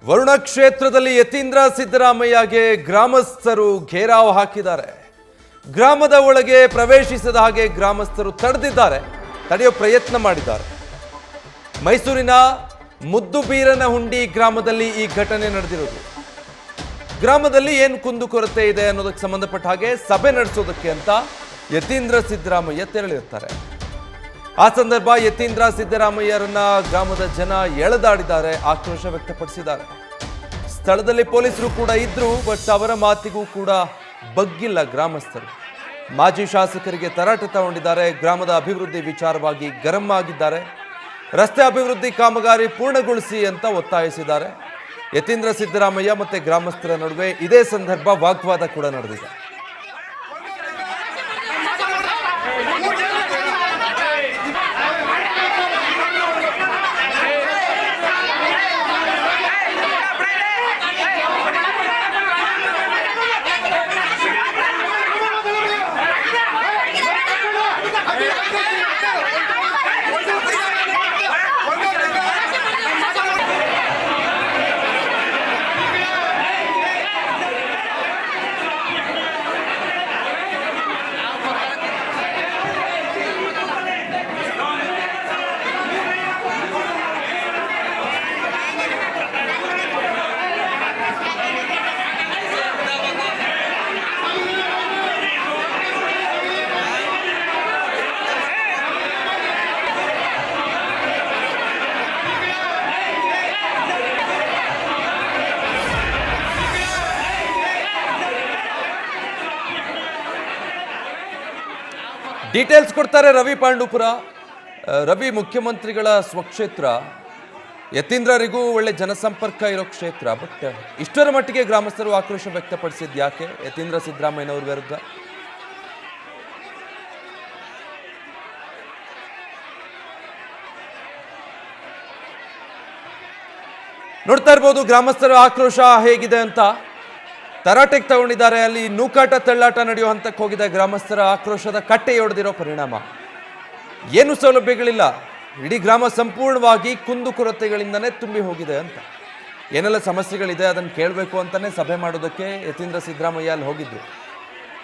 ವರುಣ ಕ್ಷೇತ್ರದಲ್ಲಿ ಯತೀಂದ್ರ ಸಿದ್ದರಾಮಯ್ಯಗೆ ಗ್ರಾಮಸ್ಥರು ಘೇರಾವ್ ಹಾಕಿದ್ದಾರೆ. ಗ್ರಾಮದ ಒಳಗೆ ಪ್ರವೇಶಿಸದ ಹಾಗೆ ಗ್ರಾಮಸ್ಥರು ತಡೆಯೋ ಪ್ರಯತ್ನ ಮಾಡಿದ್ದಾರೆ. ಮೈಸೂರಿನ ಮುದ್ದುಬೀರನಹುಂಡಿ ಗ್ರಾಮದಲ್ಲಿ ಈ ಘಟನೆ ನಡೆದಿರೋದು. ಗ್ರಾಮದಲ್ಲಿ ಏನು ಕುಂದುಕೊರತೆ ಇದೆ ಅನ್ನೋದಕ್ಕೆ ಸಂಬಂಧಪಟ್ಟ ಹಾಗೆ ಸಭೆ ನಡೆಸೋದಕ್ಕೆ ಅಂತ ಯತೀಂದ್ರ ಸಿದ್ದರಾಮಯ್ಯ ತೆರಳಿರ್ತಾರೆ. ಆ ಸಂದರ್ಭ ಯತೀಂದ್ರ ಸಿದ್ದರಾಮಯ್ಯರನ್ನ ಗ್ರಾಮದ ಜನ ಎಳೆದಾಡಿದ್ದಾರೆ, ಆಕ್ರೋಶ ವ್ಯಕ್ತಪಡಿಸಿದ್ದಾರೆ. ಸ್ಥಳದಲ್ಲಿ ಪೊಲೀಸರು ಕೂಡ ಇದ್ರು, ಬಟ್ ಅವರ ಮಾತಿಗೂ ಕೂಡ ಬಗ್ಗಿಲ್ಲ ಗ್ರಾಮಸ್ಥರು. ಮಾಜಿ ಶಾಸಕರಿಗೆ ತರಾಟೆ ತಗೊಂಡಿದ್ದಾರೆ. ಗ್ರಾಮದ ಅಭಿವೃದ್ಧಿ ವಿಚಾರವಾಗಿ ಗರಂ ಆಗಿದ್ದಾರೆ. ರಸ್ತೆ ಅಭಿವೃದ್ಧಿ ಕಾಮಗಾರಿ ಪೂರ್ಣಗೊಳಿಸಿ ಅಂತ ಒತ್ತಾಯಿಸಿದ್ದಾರೆ. ಯತೀಂದ್ರ ಸಿದ್ದರಾಮಯ್ಯ ಮತ್ತೆ ಗ್ರಾಮಸ್ಥರ ನಡುವೆ ಇದೇ ಸಂದರ್ಭ ವಾಗ್ವಾದ ಕೂಡ ನಡೆದಿದೆ. ಡೀಟೇಲ್ಸ್ ಕೊಡ್ತಾರೆ ರವಿ ಪಾಂಡುಪುರ. ರವಿ, ಮುಖ್ಯಮಂತ್ರಿಗಳ ಸ್ವಕ್ಷೇತ್ರ, ಯತೀಂದ್ರರಿಗೂ ಒಳ್ಳೆ ಜನಸಂಪರ್ಕ ಇರೋ ಕ್ಷೇತ್ರ, ಬಟ್ ಇಷ್ಟರ ಮಟ್ಟಿಗೆ ಗ್ರಾಮಸ್ಥರು ಆಕ್ರೋಶ ವ್ಯಕ್ತಪಡಿಸಿದ್ದು ಯಾಕೆ ಯತೀಂದ್ರ ಸಿದ್ದರಾಮಯ್ಯನವ್ರ ವಿರುದ್ಧ? ನೋಡ್ತಾ ಇರ್ಬೋದು ಗ್ರಾಮಸ್ಥರ ಆಕ್ರೋಶ ಹೇಗಿದೆ ಅಂತ. ತರಾಟೆಗೆ ತಗೊಂಡಿದ್ದಾರೆ. ಅಲ್ಲಿ ನೂಕಾಟ ತಳ್ಳಾಟ ನಡೆಯೋ ಹಂತಕ್ಕೆ ಹೋಗಿದೆ. ಗ್ರಾಮಸ್ಥರ ಆಕ್ರೋಶದ ಕಟ್ಟೆಯೊಡೆದಿರೋ ಪರಿಣಾಮ ಏನು ಸೌಲಭ್ಯಗಳಿಲ್ಲ. ಇಡೀ ಗ್ರಾಮ ಸಂಪೂರ್ಣವಾಗಿ ಕುಂದುಕೊರತೆಗಳಿಂದನೇ ತುಂಬಿ ಹೋಗಿದೆ ಅಂತ. ಏನೆಲ್ಲ ಸಮಸ್ಯೆಗಳಿದೆ ಅದನ್ನು ಕೇಳಬೇಕು ಅಂತಲೇ ಸಭೆ ಮಾಡೋದಕ್ಕೆ ಯತೀಂದ್ರ ಸಿದ್ದರಾಮಯ್ಯ ಅಲ್ಲಿ ಹೋಗಿದ್ರು.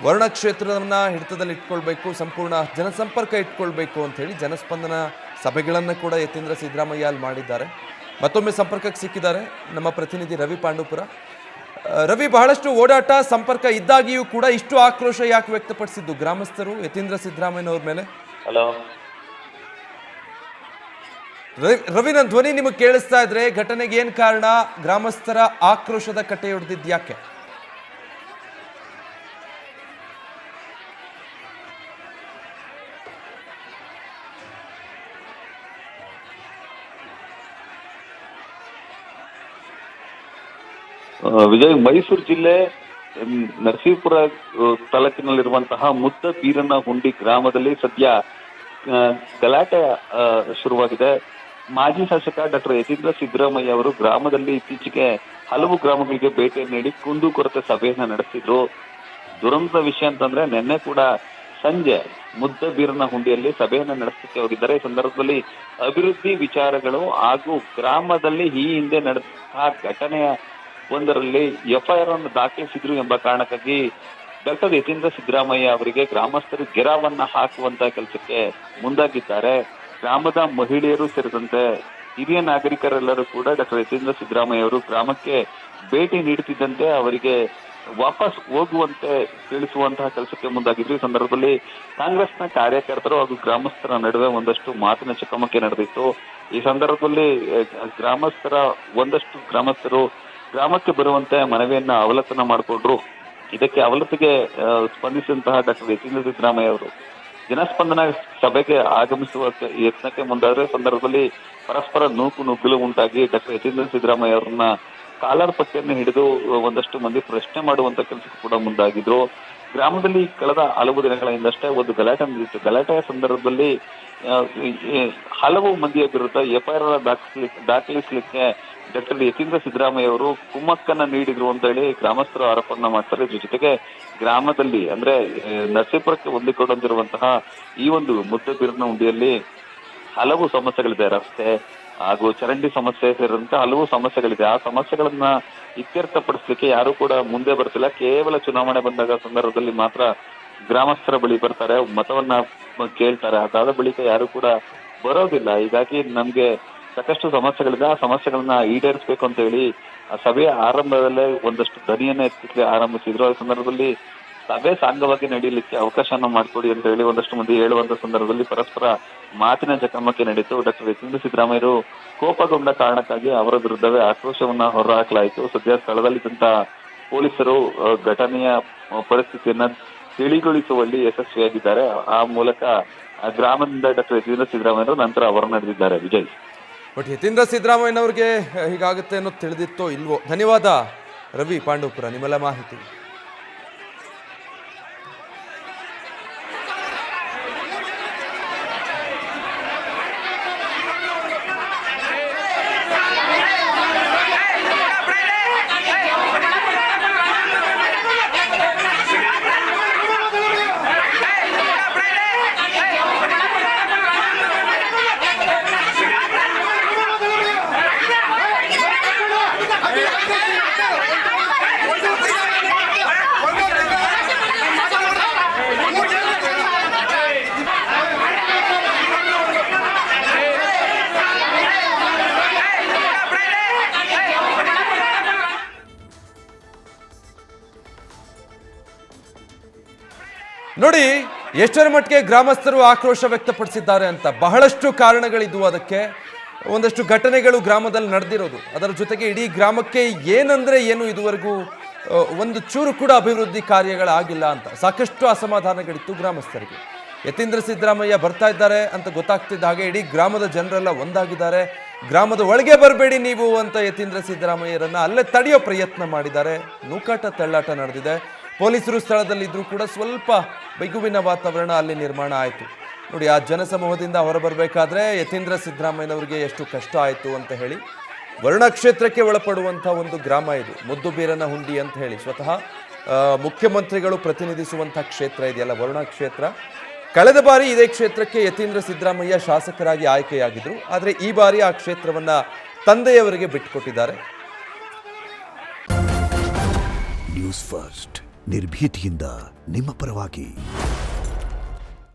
ವರುಣ ಕ್ಷೇತ್ರವನ್ನು ಹಿಡಿತದಲ್ಲಿ ಇಟ್ಕೊಳ್ಬೇಕು, ಸಂಪೂರ್ಣ ಜನಸಂಪರ್ಕ ಇಟ್ಕೊಳ್ಬೇಕು ಅಂತ ಹೇಳಿ ಜನಸ್ಪಂದನ ಸಭೆಗಳನ್ನು ಕೂಡ ಯತೀಂದ್ರ ಸಿದ್ದರಾಮಯ್ಯ ಅಲ್ಲಿ ಮಾಡಿದ್ದಾರೆ. ಮತ್ತೊಮ್ಮೆ ಸಂಪರ್ಕಕ್ಕೆ ಸಿಕ್ಕಿದ್ದಾರೆ ನಮ್ಮ ಪ್ರತಿನಿಧಿ ರವಿ ಪಾಂಡುಪುರ. ರವಿ, ಬಹಳಷ್ಟು ಓಡಾಟ ಸಂಪರ್ಕ ಇದ್ದಾಗಿಯೂ ಕೂಡ ಇಷ್ಟು ಆಕ್ರೋಶ ಯಾಕೆ ವ್ಯಕ್ತಪಡಿಸಿದ್ದು ಗ್ರಾಮಸ್ಥರು ಯತೀಂದ್ರ ಸಿದ್ದರಾಮಯ್ಯನವ್ರ ಮೇಲೆ? ಹಲೋ ರವಿ, ನನ್ನ ಧ್ವನಿ ನಿಮಗೆ ಕೇಳಿಸ್ತಾ ಇದ್ರೆ ಘಟನೆಗೆ ಏನ್ ಕಾರಣ? ಗ್ರಾಮಸ್ಥರ ಆಕ್ರೋಶದ ಕಟ್ಟೆಯೊಡೆದಿದ್ದು ಯಾಕೆ? ವಿಜಯ್, ಮೈಸೂರು ಜಿಲ್ಲೆ ನರಸೀಪುರ ತಾಲೂಕಿನಲ್ಲಿರುವಂತಹ ಮುದ್ದಬೀರನಹುಂಡಿ ಗ್ರಾಮದಲ್ಲಿ ಸದ್ಯ ಗಲಾಟೆ ಶುರುವಾಗಿದೆ. ಮಾಜಿ ಶಾಸಕ ಡಾಕ್ಟರ್ ಯತೀಂದ್ರ ಸಿದ್ದರಾಮಯ್ಯ ಅವರು ಗ್ರಾಮದಲ್ಲಿ ಇತ್ತೀಚೆಗೆ ಹಲವು ಗ್ರಾಮಗಳಿಗೆ ಭೇಟಿ ನೀಡಿ ಕುಂದುಕೊರತೆ ಸಭೆಯನ್ನ ನಡೆಸಿದ್ರು. ದುರಂತ ವಿಷಯ ಅಂತಂದ್ರೆ ನಿನ್ನೆ ಕೂಡ ಸಂಜೆ ಮುದ್ದಬೀರನಹುಂಡಿಯಲ್ಲಿ ಸಭೆಯನ್ನ ನಡೆಸಲಿಕ್ಕೆ ಹೋಗಿದ್ದಾರೆ. ಈ ಸಂದರ್ಭದಲ್ಲಿ ಅಭಿವೃದ್ಧಿ ವಿಚಾರಗಳು ಹಾಗೂ ಗ್ರಾಮದಲ್ಲಿ ಈ ಹಿಂದೆ ನಡೆದ ಘಟನೆಯ ಒಂದರಲ್ಲಿ ಎಫ್ಐಆರ್ ಅನ್ನು ದಾಖಲಿಸಿದ್ರು ಎಂಬ ಕಾರಣಕ್ಕಾಗಿ ಡಾಕ್ಟರ್ ಯತೀಂದ್ರ ಸಿದ್ದರಾಮಯ್ಯ ಅವರಿಗೆ ಗ್ರಾಮಸ್ಥರು ಗೆರವನ್ನ ಹಾಕುವಂತ ಕೆಲಸಕ್ಕೆ ಮುಂದಾಗಿದ್ದಾರೆ. ಗ್ರಾಮದ ಮಹಿಳೆಯರು ಸೇರಿದಂತೆ ಹಿರಿಯ ನಾಗರಿಕರೆಲ್ಲರೂ ಕೂಡ ಡಾಕ್ಟರ್ ಯತೀಂದ್ರ ಸಿದ್ದರಾಮಯ್ಯ ಅವರು ಗ್ರಾಮಕ್ಕೆ ಭೇಟಿ ನೀಡುತ್ತಿದ್ದಂತೆ ಅವರಿಗೆ ವಾಪಸ್ ಹೋಗುವಂತೆ ತಿಳಿಸುವಂತಹ ಕೆಲಸಕ್ಕೆ ಮುಂದಾಗಿದ್ರು. ಈ ಸಂದರ್ಭದಲ್ಲಿ ಕಾಂಗ್ರೆಸ್ನ ಕಾರ್ಯಕರ್ತರು ಹಾಗೂ ಗ್ರಾಮಸ್ಥರ ನಡುವೆ ಒಂದಷ್ಟು ಮಾತಿನ ಚಕಮಕಿ ನಡೆದಿತ್ತು. ಈ ಸಂದರ್ಭದಲ್ಲಿ ಒಂದಷ್ಟು ಗ್ರಾಮಸ್ಥರು ಗ್ರಾಮಕ್ಕೆ ಬರುವಂತೆ ಮನವಿಯನ್ನ ಅವಲೋಕನ ಮಾಡಿಕೊಂಡ್ರು. ಇದಕ್ಕೆ ಅವಲತ್ತಿಗೆ ಸ್ಪಂದಿಸಿದಂತಹ ಡಾಕ್ಟರ್ ಯತೀಂದ್ರ ಸಿದ್ದರಾಮಯ್ಯ ಅವರು ಜನಸ್ಪಂದನ ಸಭೆಗೆ ಆಗಮಿಸುವ ಯತ್ನಕ್ಕೆ ಮುಂದಾದ ಸಂದರ್ಭದಲ್ಲಿ ಪರಸ್ಪರ ನುಗ್ಗಲು ಉಂಟಾಗಿ ಡಾಕ್ಟರ್ ಯತೀಂದ್ರ ಸಿದ್ದರಾಮಯ್ಯ ಅವರನ್ನ ಕಾಲರ್ ಪಟ್ಟಿಯನ್ನು ಹಿಡಿದು ಒಂದಷ್ಟು ಮಂದಿ ಪ್ರಶ್ನೆ ಮಾಡುವಂತ ಕೆಲಸಕ್ಕೆ ಕೂಡ ಮುಂದಾಗಿದ್ರು. ಗ್ರಾಮದಲ್ಲಿ ಕಳೆದ ಹಲವು ದಿನಗಳ ಹಿಂದಷ್ಟೇ ಒಂದು ಗಲಾಟೆ ನಡೆದಿತ್ತು. ಗಲಾಟೆಯ ಸಂದರ್ಭದಲ್ಲಿ ಹಲವು ಮಂದಿಯ ವಿರುದ್ಧ ಎಫ್ಐಆರ್ ದಾಖಲಿಸಲಿಕ್ಕೆ ಡಾಕ್ಟರ್ ಯತೀಂದ್ರ ಸಿದ್ದರಾಮಯ್ಯ ಅವರು ಕುಮ್ಮಕ್ಕನ್ನ ನೀಡಿದ್ರು ಅಂತ ಹೇಳಿ ಗ್ರಾಮಸ್ಥರು ಆರೋಪವನ್ನ ಮಾಡ್ತಾರೆ. ಜೊತೆಗೆ ಗ್ರಾಮದಲ್ಲಿ ಅಂದ್ರೆ ನರಸೀಪುರಕ್ಕೆ ಹೊಂದಿಕೊಂಡಿರುವಂತಹ ಈ ಒಂದು ಮುದ್ದಬೀರನಹುಂಡಿಯಲ್ಲಿ ಹಲವು ಸಮಸ್ಯೆಗಳಿದೆ. ರಸ್ತೆ, ಹಾಗೂ ಚರಂಡಿ ಸಮಸ್ಯೆ ಸೇರಿದಂತೆ ಹಲವು ಸಮಸ್ಯೆಗಳಿದೆ. ಆ ಸಮಸ್ಯೆಗಳನ್ನ ಇತ್ಯರ್ಥಪಡಿಸ್ಲಿಕ್ಕೆ ಯಾರು ಕೂಡ ಮುಂದೆ ಬರ್ತಿಲ್ಲ. ಕೇವಲ ಚುನಾವಣೆ ಬಂದಾಗ ಸಂದರ್ಭದಲ್ಲಿ ಮಾತ್ರ ಗ್ರಾಮಸ್ಥರ ಬಳಿ ಬರ್ತಾರೆ, ಮತವನ್ನ ಕೇಳ್ತಾರೆ. ಅದಾದ ಬಳಿಕ ಯಾರು ಕೂಡ ಬರೋದಿಲ್ಲ. ಹೀಗಾಗಿ ನಮ್ಗೆ ಸಾಕಷ್ಟು ಸಮಸ್ಯೆಗಳಿದೆ. ಆ ಸಮಸ್ಯೆಗಳನ್ನ ಈಡೇರಿಸಬೇಕು ಅಂತ ಹೇಳಿ ಆ ಸಭೆಯ ಆರಂಭದಲ್ಲೇ ಒಂದಷ್ಟು ಧ್ವನಿಯನ್ನ ಎತ್ತಲಿಕ್ಕೆ ಆರಂಭಿಸಿದ್ರು. ಆ ಸಂದರ್ಭದಲ್ಲಿ ಸಭೆ ಸಾಂಗವಾಗಿ ನಡೆಯಲಿಕ್ಕೆ ಅವಕಾಶನ ಮಾಡಿಕೊಡಿ ಅಂತ ಹೇಳಿ ಒಂದಷ್ಟು ಮಂದಿ ಹೇಳುವಂತ ಸಂದರ್ಭದಲ್ಲಿ ಪರಸ್ಪರ ಮಾತಿನ ಚಕಮಕಿ ನಡೀತು. ಡಾಕ್ಟರ್ ಎಚ್ ಡಿ ಸಿದ್ದರಾಮಯ್ಯರು ಕೋಪಗೊಂಡ ಕಾರಣಕ್ಕಾಗಿ ಅವರ ವಿರುದ್ಧವೇ ಆಕ್ರೋಶವನ್ನ ಹೊರಹಾಕಲಾಯಿತು. ಸದ್ಯ ಸ್ಥಳದಲ್ಲಿದ್ದಂತ ಪೊಲೀಸರು ಘಟನೆಯ ಪರಿಸ್ಥಿತಿಯನ್ನ ತಿಳಿಗೊಳಿಸುವಲ್ಲಿ ಯಶಸ್ವಿಯಾಗಿದ್ದಾರೆ. ಆ ಮೂಲಕ ಗ್ರಾಮದಿಂದ ಡಾಕ್ಟರ್ ಎಚ್ ಡಿ ಸಿದ್ದರಾಮಯ್ಯರು ನಂತರ ಹೊರ ನಡೆದಿದ್ದಾರೆ. ವಿಜಯ್, ಬಟ್ ಯತೀಂದ್ರ ಸಿದ್ದರಾಮಯ್ಯನವ್ರಿಗೆ ಹೀಗಾಗುತ್ತೆ ಅನ್ನೋದು ತಿಳಿದಿತ್ತೋ ಇಲ್ವೋ? ಧನ್ಯವಾದ ರವಿ ಪಾಂಡವಪುರ, ನಿಮ್ಮೆಲ್ಲ ಮಾಹಿತಿ. ನೋಡಿ ಎಷ್ಟರ ಮಟ್ಟಿಗೆ ಗ್ರಾಮಸ್ಥರು ಆಕ್ರೋಶ ವ್ಯಕ್ತಪಡಿಸಿದ್ದಾರೆ ಅಂತ. ಬಹಳಷ್ಟು ಕಾರಣಗಳಿದ್ವು ಅದಕ್ಕೆ. ಒಂದಷ್ಟು ಘಟನೆಗಳು ಗ್ರಾಮದಲ್ಲಿ ನಡೆದಿರೋದು, ಅದರ ಜೊತೆಗೆ ಇಡೀ ಗ್ರಾಮಕ್ಕೆ ಏನಂದ್ರೆ ಏನು ಇದುವರೆಗೂ ಒಂದು ಚೂರು ಕೂಡ ಅಭಿವೃದ್ಧಿ ಕಾರ್ಯಗಳಾಗಿಲ್ಲ ಅಂತ ಸಾಕಷ್ಟು ಅಸಮಾಧಾನಗಳಿತ್ತು ಗ್ರಾಮಸ್ಥರಿಗೆ. ಯತೀಂದ್ರ ಸಿದ್ದರಾಮಯ್ಯ ಬರ್ತಾ ಇದ್ದಾರೆ ಅಂತ ಗೊತ್ತಾಗ್ತಿದ್ದ ಹಾಗೆ ಇಡೀ ಗ್ರಾಮದ ಜನರೆಲ್ಲ ಒಂದಾಗಿದ್ದಾರೆ. ಗ್ರಾಮದ ಒಳಗೆ ಬರಬೇಡಿ ನೀವು ಅಂತ ಯತೀಂದ್ರ ಸಿದ್ದರಾಮಯ್ಯರನ್ನ ಅಲ್ಲೇ ತಡೆಯೋ ಪ್ರಯತ್ನ ಮಾಡಿದ್ದಾರೆ. ನೂಕಾಟ ತಳ್ಳಾಟ ನಡೆದಿದೆ. ಪೊಲೀಸರು ಸ್ಥಳದಲ್ಲಿದ್ದರೂ ಕೂಡ ಸ್ವಲ್ಪ ಬಿಗುವಿನ ವಾತಾವರಣ ಅಲ್ಲಿ ನಿರ್ಮಾಣ ಆಯಿತು. ನೋಡಿ, ಆ ಜನಸಮೂಹದಿಂದ ಹೊರಬರಬೇಕಾದ್ರೆ ಯತೀಂದ್ರ ಸಿದ್ದರಾಮಯ್ಯನವರಿಗೆ ಎಷ್ಟು ಕಷ್ಟ ಆಯಿತು ಅಂತ ಹೇಳಿ. ವರುಣ ಕ್ಷೇತ್ರಕ್ಕೆ ಒಳಪಡುವಂಥ ಒಂದು ಗ್ರಾಮ ಇದು, ಮುದ್ದುಬೀರನಹುಂಡಿ ಅಂತ ಹೇಳಿ. ಸ್ವತಃ ಮುಖ್ಯಮಂತ್ರಿಗಳು ಪ್ರತಿನಿಧಿಸುವಂಥ ಕ್ಷೇತ್ರ ಇದೆಯಲ್ಲ ವರುಣ ಕ್ಷೇತ್ರ. ಕಳೆದ ಬಾರಿ ಇದೇ ಕ್ಷೇತ್ರಕ್ಕೆ ಯತೀಂದ್ರ ಸಿದ್ದರಾಮಯ್ಯ ಶಾಸಕರಾಗಿ ಆಯ್ಕೆಯಾಗಿದ್ರು. ಆದರೆ ಈ ಬಾರಿ ಆ ಕ್ಷೇತ್ರವನ್ನ ತಂದೆಯವರಿಗೆ ಬಿಟ್ಟುಕೊಟ್ಟಿದ್ದಾರೆ. ನ್ಯೂಸ್ ಫಸ್ಟ್ ನಿರ್ಭೀತಿಯಿಂದ ನಿಮ್ಮ ಪರವಾಗಿ.